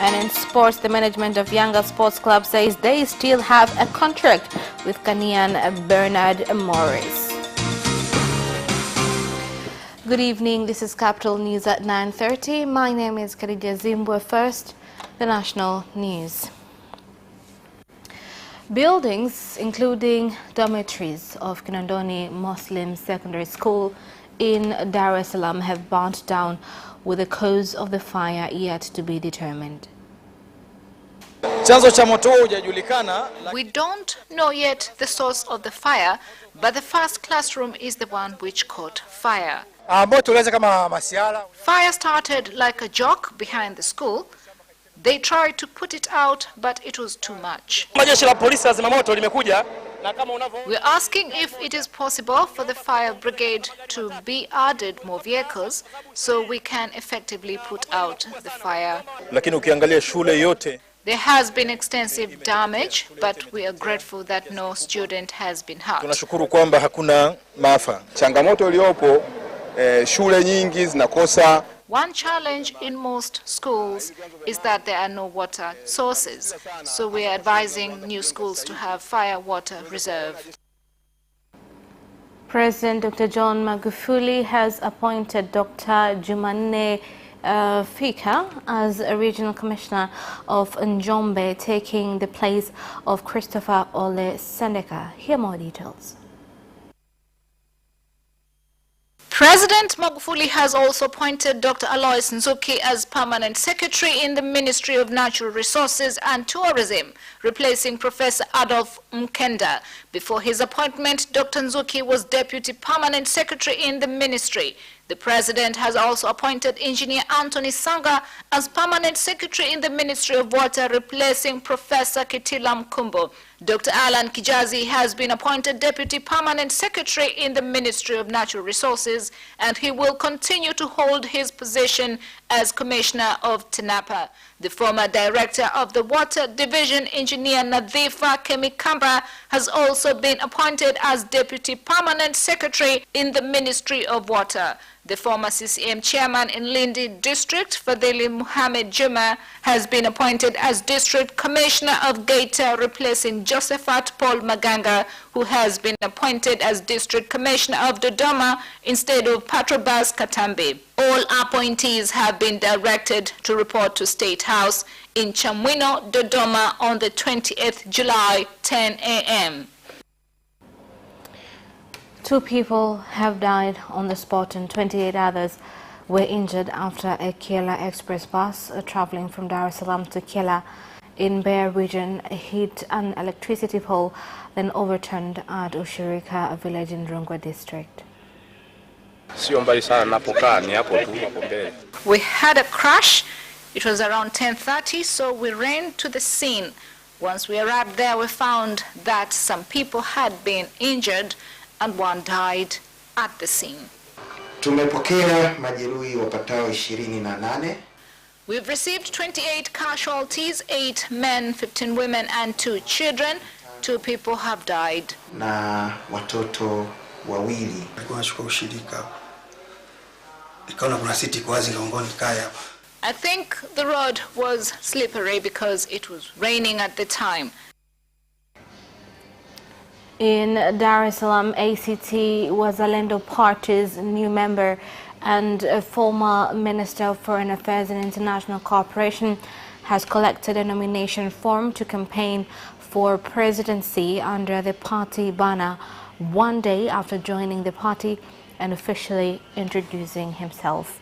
And in sports, the management of Yanga Sports Club says they still have a contract with Ghanaian Bernard Morris. Good evening, this is Capital News at 9:30. My name is Khadija Zimbwe. First, the national news. Buildings, including dormitories of Kinondoni Muslim Secondary School in Dar es Salaam, have burnt down, with the cause of the fire yet to be determined. We don't know yet the source of the fire, but the first classroom is the one which caught fire. Fire started like a joke behind the school. They tried to put it out, but it was too much. We're asking if it is possible for the fire brigade to be added more vehicles so we can effectively put out the fire. There has been extensive damage, but we are grateful that no student has been hurt. One challenge in most schools is that there are no water sources, so we are advising new schools to have fire water reserve. President Dr. John Magufuli has appointed Dr. Jumanne Fika as a regional commissioner of Njombe, taking the place of Christopher Ole Sendeka. Here more details. President Magufuli has also appointed Dr. Alois Nzuki as permanent secretary in the Ministry of Natural Resources and Tourism, replacing Professor Adolf Mkenda. Before his appointment, Dr. Nzuki was deputy permanent secretary in the ministry. The president has also appointed Engineer Anthony Sanga as permanent secretary in the Ministry of Water, replacing Professor Kitila Mkumbo. Dr. Alan Kijazi has been appointed deputy permanent secretary in the Ministry of Natural Resources, and he will continue to hold his position as commissioner of TANAPA. The former director of the Water Division, Engineer Nadhifa Kemikamba, has also been appointed as deputy permanent secretary in the Ministry of Water. The former CCM chairman in Lindi District, Fadhili Muhammad Juma, has been appointed as district commissioner of Geita, replacing Josephat Paul Maganga, who has been appointed as district commissioner of Dodoma instead of Patrobas Katambi. All appointees have been directed to report to State House in Chamwino, Dodoma on the 20th July, 10 a.m. 2 people have died on the spot and 28 others were injured after a Kela Express bus traveling from Dar es Salaam to Kela in Mbao region hit an electricity pole, then overturned at Ushirika, a village in Rungwe district. We had a crash. It was around 10:30, so we ran to the scene. Once we arrived there, we found that some people had been injured and one died at the scene. Tumepokea majeruhi wapatao 28. We've received 28 casualties, 8 men, 15 women, and 2 children. 2 people have died. Na watoto wawili. I think the road was slippery because it was raining at the time. In Dar es Salaam, ACT Wazalendo Party's new member and a former Minister of Foreign Affairs and International Cooperation has collected a nomination form to campaign for presidency under the party banner 1 day after joining the party and officially introducing himself.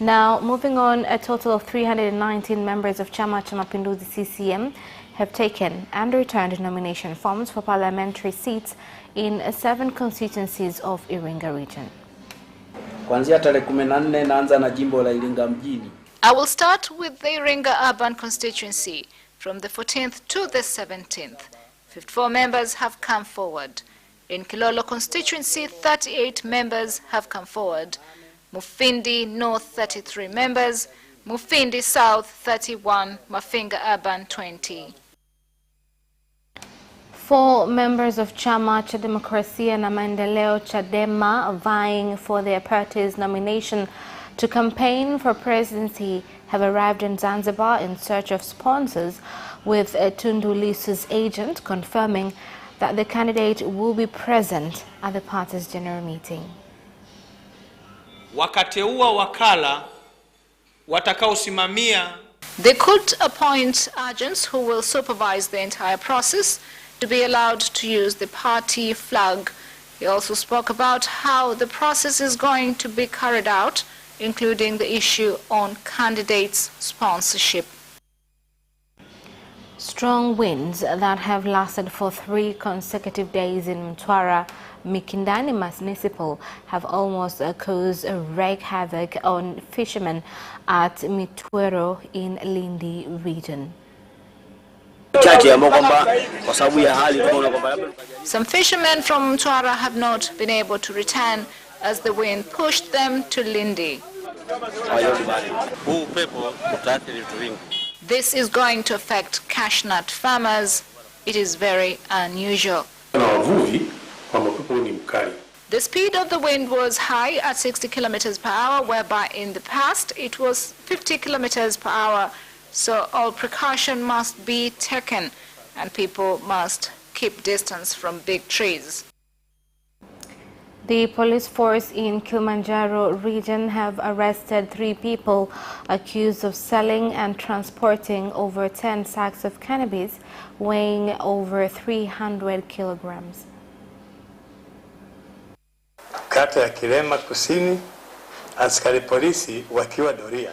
Now, moving on, a total of 319 members of Chama cha Mapinduzi CCM have taken and returned nomination forms for parliamentary seats in 7 constituencies of Iringa region. I will start with the Iringa urban constituency. From the 14th to the 17th, 54 members have come forward. In Kilolo constituency, 38 members have come forward. Mufindi North, 33 members. Mufindi South, 31. Mafinga Urban, 20. 4 members of Chama cha Demokrasia na Maendeleo Chadema vying for their party's nomination to campaign for presidency have arrived in Zanzibar in search of sponsors, with Tundu Lissu's agent confirming that the candidate will be present at the party's general meeting. Wakateua wakala watakaosimamia. They could appoint agents who will supervise the entire process to be allowed to use the party flag. He also spoke about how the process is going to be carried out, including the issue on candidates' sponsorship. Strong winds that have lasted for 3 consecutive days in Mtwara, Kinondoni Municipal have almost caused wreak havoc on fishermen at Mitwero in Lindi region. Some fishermen from Mtwara have not been able to return as the wind pushed them to Lindi. This is going to affect cashew farmers. It is very unusual. The speed of the wind was high at 60 kilometers per hour, whereby in the past it was 50 kilometers per hour. So all precaution must be taken and people must keep distance from big trees. The police force in Kilimanjaro region have arrested 3 people accused of selling and transporting over 10 sacks of cannabis weighing over 300 kilograms. Kata ya Kilema Kusini, askari polisi wakiwa doria.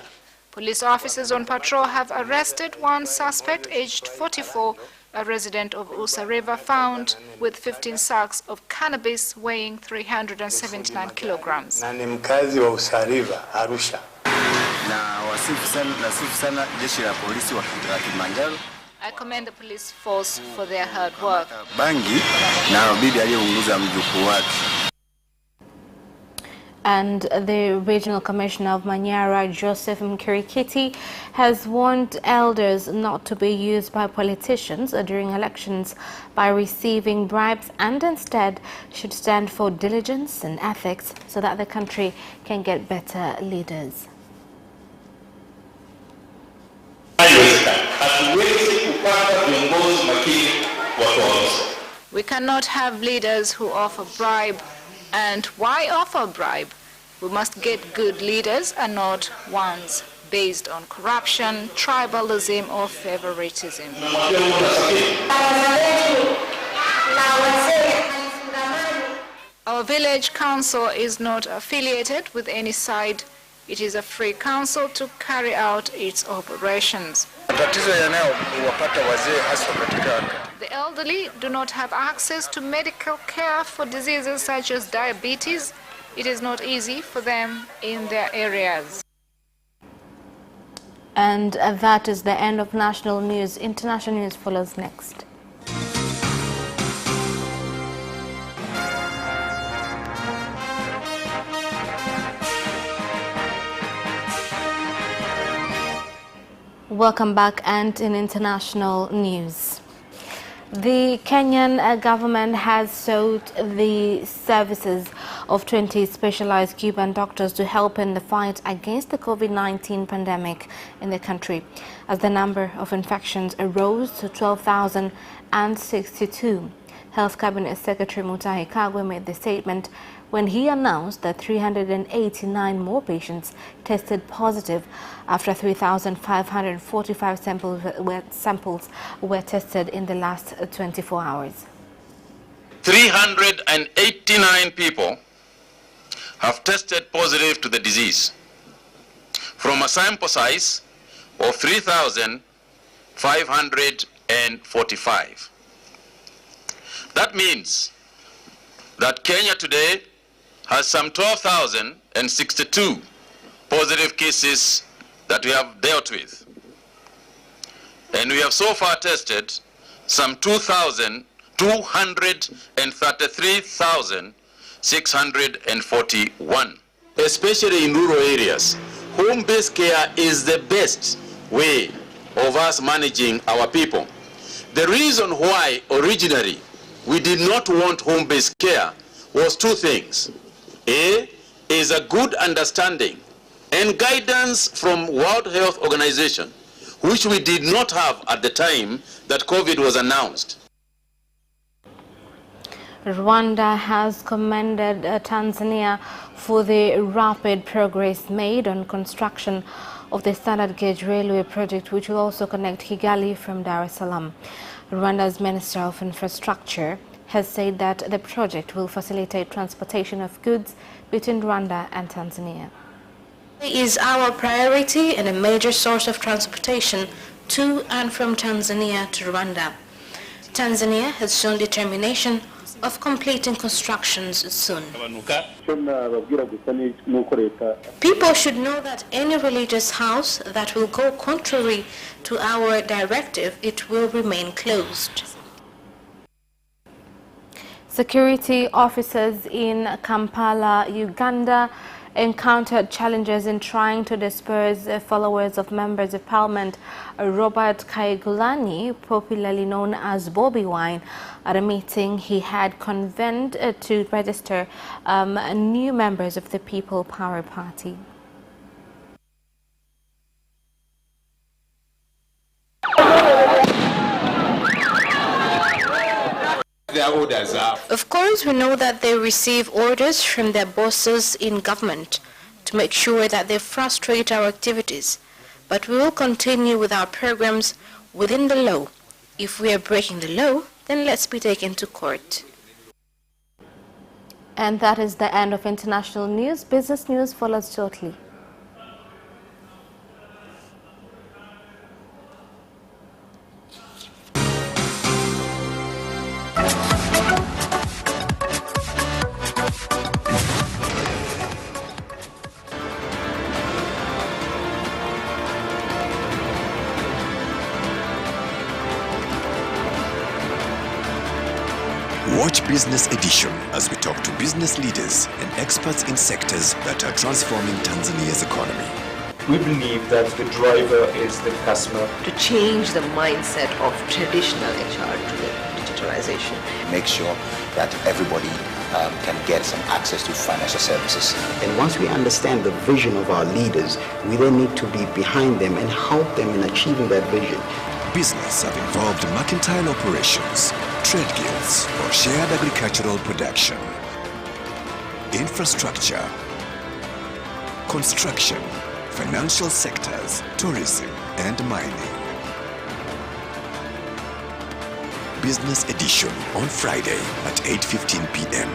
Police officers on patrol have arrested one suspect aged 44, a resident of Usa River, found with 15 sacks of cannabis weighing 379 kilograms. Na ni mkazi wa Usa River, Arusha. I commend the police force for their hard work. Bangi na bibi aliyeunguza mjukuu wake. And the Regional Commissioner of Manyara, Joseph Mkirikiti, has warned elders not to be used by politicians during elections by receiving bribes, and instead should stand for diligence and ethics so that the country can get better leaders. We cannot have leaders who offer bribe. And why offer bribe? We must get good leaders and not ones based on corruption, tribalism, or favoritism. Our village council is not affiliated with any side. It is a free council to carry out its operations. The elderly do not have access to medical care for diseases such as diabetes. It is not easy for them in their areas. And that is the end of national news. International news follows next. Welcome back, and in international news. The Kenyan government has sought the services of 20 specialized Cuban doctors to help in the fight against the COVID-19 pandemic in the country, as the number of infections arose to 12,062. Health Cabinet Secretary Mutahi Kagwe made the statement when he announced that 389 more patients tested positive after 3,545 samples were tested in the last 24 hours. 389 people have tested positive to the disease from a sample size of 3,545. That means that Kenya today has some 12,062 positive cases that we have dealt with. And we have so far tested some 233,641. Especially in rural areas, home-based care is the best way of us managing our people. The reason why originally we did not want home-based care was 2 things. A is a good understanding and guidance from World Health Organization, which we did not have at the time that COVID was announced. Rwanda has commended Tanzania for the rapid progress made on construction of the standard gauge railway project, which will also connect Kigali from Dar es Salaam. Rwanda's Minister of Infrastructure has said that the project will facilitate transportation of goods between Rwanda and Tanzania. It is our priority and a major source of transportation to and from Tanzania to Rwanda. Tanzania has shown determination of completing constructions soon. People should know that any religious house that will go contrary to our directive, it will remain closed. Security officers in Kampala, Uganda, encountered challenges in trying to disperse followers of members of parliament Robert Kyagulanyi, popularly known as Bobi Wine, at a meeting he had convened to register new members of the People Power Party. Of course, we know that they receive orders from their bosses in government to make sure that they frustrate our activities, but we will continue with our programs within the law. If we are breaking the law, then let's be taken to court. And that is the end of international news. Business news follows shortly. Watch Business Edition as we talk to business leaders and experts in sectors that are transforming Tanzania's economy. We believe that the driver is the customer. To change the mindset of traditional HR to the digitalization. Make sure that everybody can get some access to financial services. And once we understand the vision of our leaders, we then need to be behind them and help them in achieving that vision. Business have involved mercantile operations, trade guilds, or shared agricultural production, infrastructure, construction, financial sectors, tourism, and mining. Business Edition on Friday at 8:15 p.m.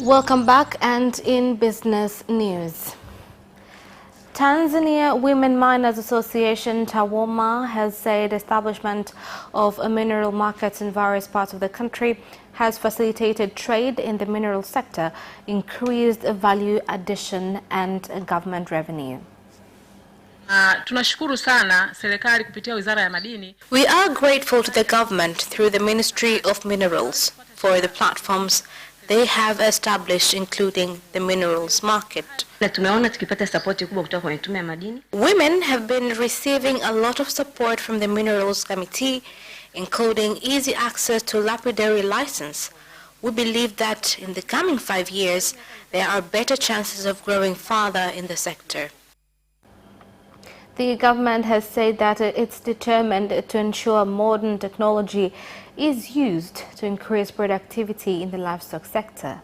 Welcome back, and in business news. Tanzania Women Miners Association TAWOMA has said establishment of mineral markets in various parts of the country has facilitated trade in the mineral sector, increased value addition and government revenue. Tunashukuru sana serikali kupitia Wizara ya Madini. We are grateful to the government through the Ministry of Minerals for the platforms they have established, including the minerals market. Women have been receiving a lot of support from the Minerals Committee, including easy access to lapidary license. We believe that in the coming 5 years, there are better chances of growing further in the sector. The government has said that it's determined to ensure modern technology is used to increase productivity in the livestock sector.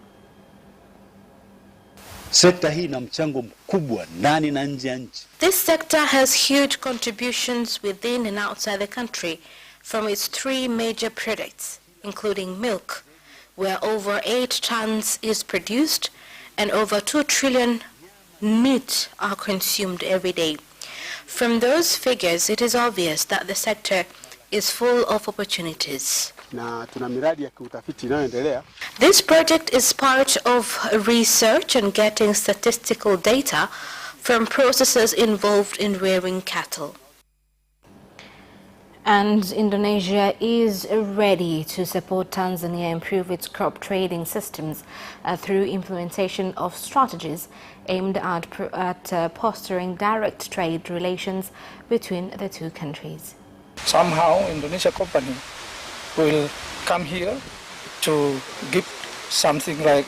This sector has huge contributions within and outside the country from its 3 major products, including milk, where over 8 tons is produced and over 2 trillion meat are consumed every day. From those figures, it is obvious that the sector is full of opportunities. This project is part of research and getting statistical data from processors involved in rearing cattle. And Indonesia is ready to support Tanzania improve its crop trading systems through implementation of strategies aimed at fostering direct trade relations between the two countries. Somehow Indonesia company will come here to give something like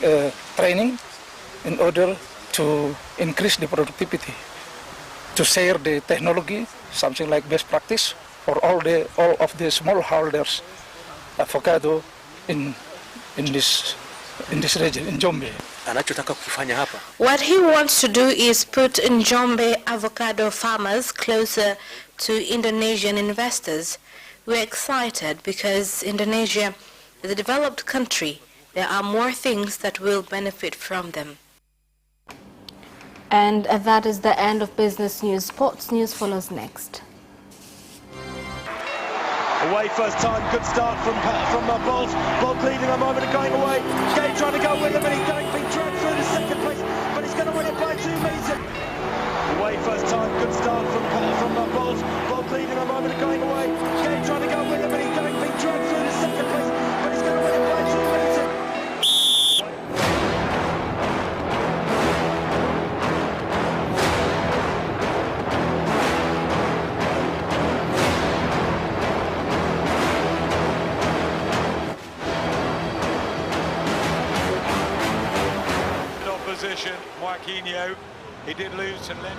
training in order to increase the productivity, to share the technology, something like best practice for all of the smallholders avocado in this region, in Njombe. What he wants to do is put Njombe avocado farmers closer to Indonesian investors. We're excited because Indonesia is a developed country. There are more things that will benefit from them. And that is the end of business news. Sports news follows next. Away first time, good start from Bolt. Bolt leading a moment and going away. Gay trying to go with him and he's being dragged through to second place, but he's going to win it by 2 meters. Away first time, good start from Bolt. Bolt leading a moment and going away. Gay trying to go with him and he's being dragged through to second place, but he's going to win it by 2 meters. Opposition, Joaquinho, he did lose to Lent.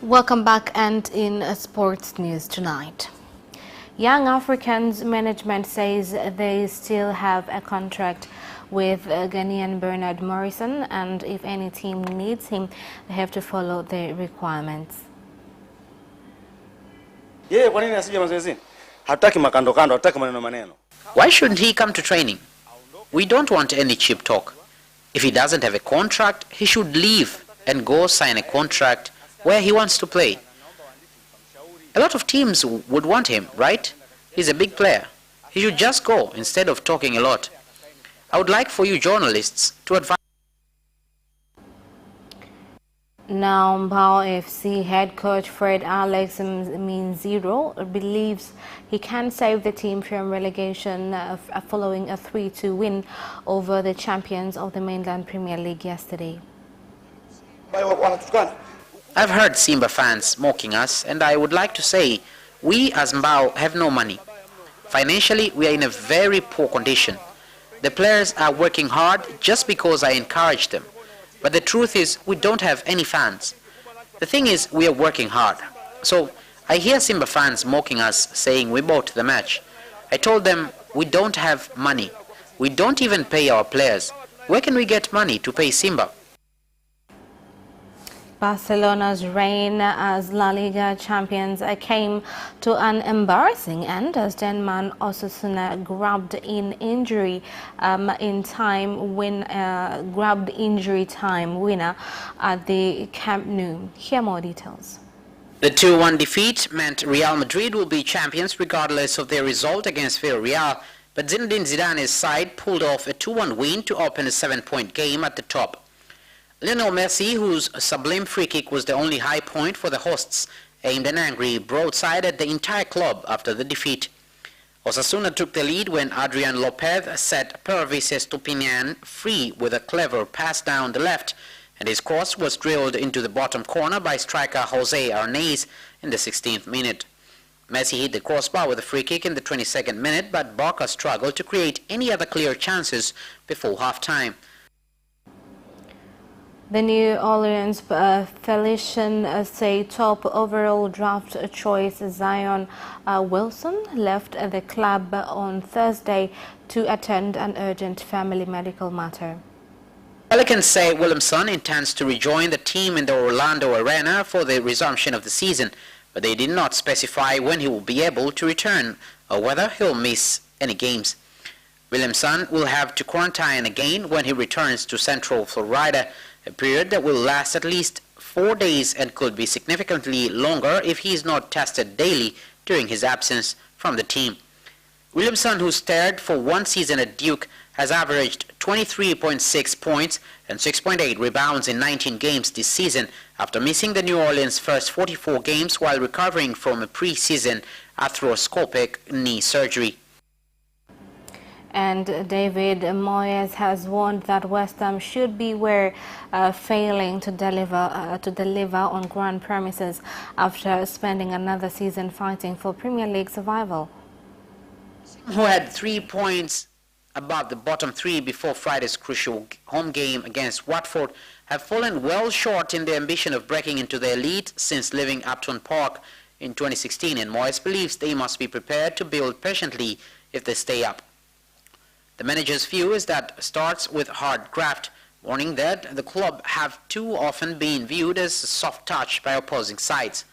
Welcome back, and in sports news tonight. Young Africans management says they still have a contract with Ghanaian Bernard Morrison, and if any team needs him, they have to follow the requirements. Why shouldn't he come to training? We don't want any cheap talk. If he doesn't have a contract, he should leave and go sign a contract where he wants to play. A lot of teams would want him, right? He's a big player. He should just go instead of talking a lot. I would like for you journalists to advise. Now, Mbao FC head coach Fred Alex Minziro believes he can save the team from relegation following a 3-2 win over the champions of the mainland Premier League yesterday. I've heard Simba fans mocking us, and I would like to say we as Mbao have no money. Financially, we are in a very poor condition. The players are working hard just because I encourage them. But the truth is, we don't have any fans. The thing is, we are working hard. So I hear Simba fans mocking us, saying we bought the match. I told them we don't have money. We don't even pay our players. Where can we get money to pay Simba? Barcelona's reign as La Liga champions came to an embarrassing end as Denman Osasuna grabbed injury time winner at the Camp Nou. Hear more details. The 2-1 defeat meant Real Madrid will be champions regardless of their result against Villarreal, but Zinedine Zidane's side pulled off a 2-1 win to open a 7-point game at the top. Lionel Messi, whose sublime free kick was the only high point for the hosts, aimed an angry broadside at the entire club after the defeat. Osasuna took the lead when Adrian Lopez set Pervis Estupiñán free with a clever pass down the left, and his cross was drilled into the bottom corner by striker Jose Arnaiz in the 16th minute. Messi hit the crossbar with a free kick in the 22nd minute, but Barca struggled to create any other clear chances before half-time. The New Orleans Felicians say top overall draft choice Zion Wilson left the club on Thursday to attend an urgent family medical matter. Pelicans say Williamson intends to rejoin the team in the Orlando Arena for the resumption of the season, but they did not specify when he will be able to return or whether he'll miss any games. Williamson will have to quarantine again when he returns to Central Florida, a period that will last at least 4 days and could be significantly longer if he is not tested daily during his absence from the team. Williamson, who starred for 1 season at Duke, has averaged 23.6 points and 6.8 rebounds in 19 games this season after missing the New Orleans' first 44 games while recovering from a preseason arthroscopic knee surgery. And David Moyes has warned that West Ham should beware failing to deliver on grand premises after spending another season fighting for Premier League survival. Who had 3 points above the bottom three before Friday's crucial home game against Watford, have fallen well short in their ambition of breaking into the elite since leaving Upton Park in 2016, and Moyes believes they must be prepared to build patiently if they stay up. The manager's view is that starts with hard graft, warning that the club have too often been viewed as a soft touch by opposing sides.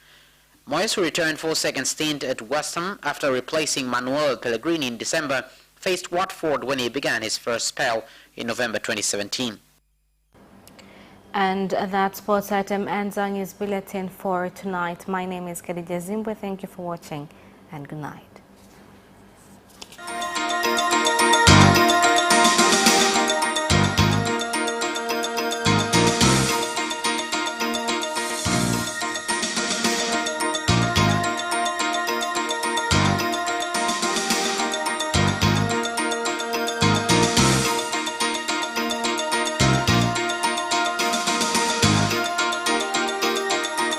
Moyes, who returned for a second stint at West Ham after replacing Manuel Pellegrini in December, faced Watford when he began his first spell in November 2017. And that sports item ends our news bulletin for tonight. My name is Khadija Zimbwe. Thank you for watching and good night.